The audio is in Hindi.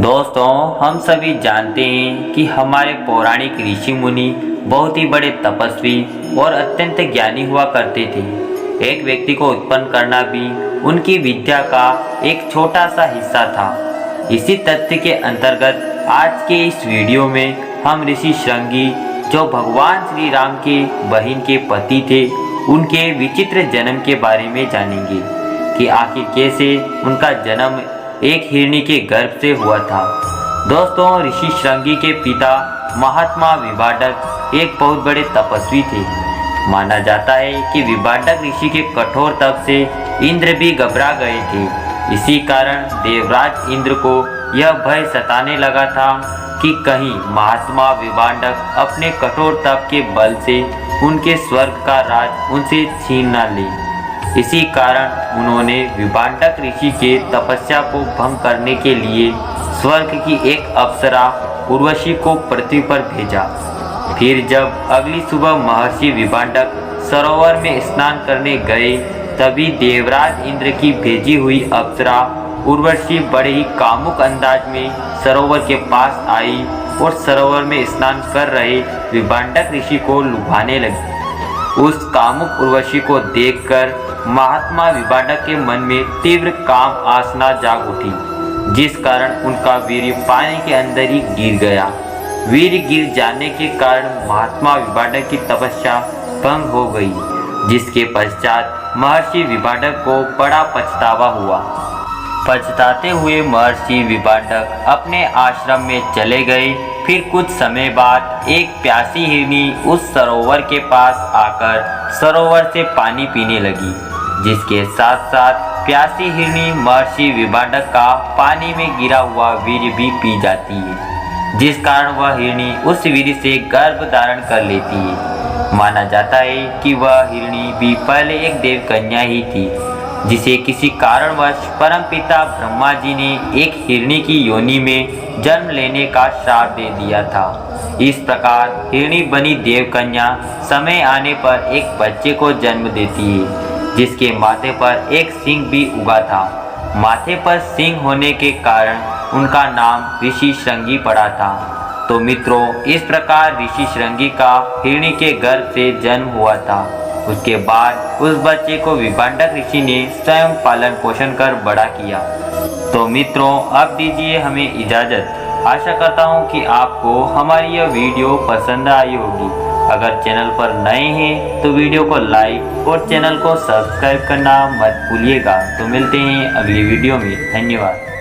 दोस्तों, हम सभी जानते हैं कि हमारे पौराणिक ऋषि मुनि बहुत ही बड़े तपस्वी और अत्यंत ज्ञानी हुआ करते थे। एक व्यक्ति को उत्पन्न करना भी उनकी विद्या का एक छोटा सा हिस्सा था। इसी तथ्य के अंतर्गत आज के इस वीडियो में हम ऋषि श्रृंगी, जो भगवान श्री राम के बहन के पति थे, उनके विचित्र जन्म के बारे में जानेंगे कि आखिर कैसे उनका जन्म एक हिरणी के गर्भ से हुआ था। दोस्तों, ऋषि श्रृंगी के पिता महात्मा विभाडक एक बहुत बड़े तपस्वी थे। माना जाता है कि विभाडक ऋषि के कठोर तप से इंद्र भी घबरा गए थे। इसी कारण देवराज इंद्र को यह भय सताने लगा था कि कहीं महात्मा विभाडक अपने कठोर तप के बल से उनके स्वर्ग का राज उनसे छीन न ले। इसी कारण उन्होंने विभाडक ऋषि के तपस्या को भंग करने के लिए स्वर्ग की एक अप्सरा उर्वशी को पृथ्वी पर भेजा। फिर जब अगली सुबह महर्षि विभाडक सरोवर में स्नान करने गए, तभी देवराज इंद्र की भेजी हुई अप्सरा उर्वशी बड़े ही कामुक अंदाज में सरोवर के पास आई और सरोवर में स्नान कर रहे विभाडक ऋषि को लुभाने लगी। उस कामुक उर्वशी को देखकर महात्मा विभाडक के मन में तीव्र काम वासना जाग उठी, जिस कारण उनका वीर्य पानी के अंदर ही गिर गया। वीर्य गिर जाने के कारण महात्मा विभाडक की तपस्या भंग हो गई, जिसके पश्चात महर्षि विभाडक को बड़ा पछतावा हुआ। पछताते हुए महर्षि विभाडक अपने आश्रम में चले गए। फिर कुछ समय बाद एक प्यासी हिरनी उस सरोवर के पास आकर सरोवर से पानी पीने लगी, जिसके साथ साथ प्यासी हिरनी महर्षि विभाडक का पानी में गिरा हुआ वीर्य भी पी जाती है, जिस कारण वह हिरनी उस वीर्य से गर्भ धारण कर लेती है। माना जाता है कि वह हिरनी भी पहले एक देवकन्या ही थी, जिसे किसी कारणवश परमपिता ब्रह्मा जी ने एक हिरनी की योनि में जन्म लेने का श्राप दे दिया था। इस प्रकार हिरनी बनी देवकन्या समय आने पर एक बच्चे को जन्म देती है, जिसके माथे पर एक सिंह भी उगा था। माथे पर सिंह होने के कारण उनका नाम ऋषि श्रृंगी पड़ा था। तो मित्रों, इस प्रकार ऋषि श्रृंगी का हिरनी के गर्भ से जन्म हुआ था। उसके बाद उस बच्चे को विभाडक ऋषि ने स्वयं पालन पोषण कर बड़ा किया। तो मित्रों, अब दीजिए हमें इजाज़त। आशा करता हूँ कि आपको हमारी यह वीडियो पसंद आई होगी। अगर चैनल पर नए हैं तो वीडियो को लाइक और चैनल को सब्सक्राइब करना मत भूलिएगा। तो मिलते हैं अगली वीडियो में। धन्यवाद।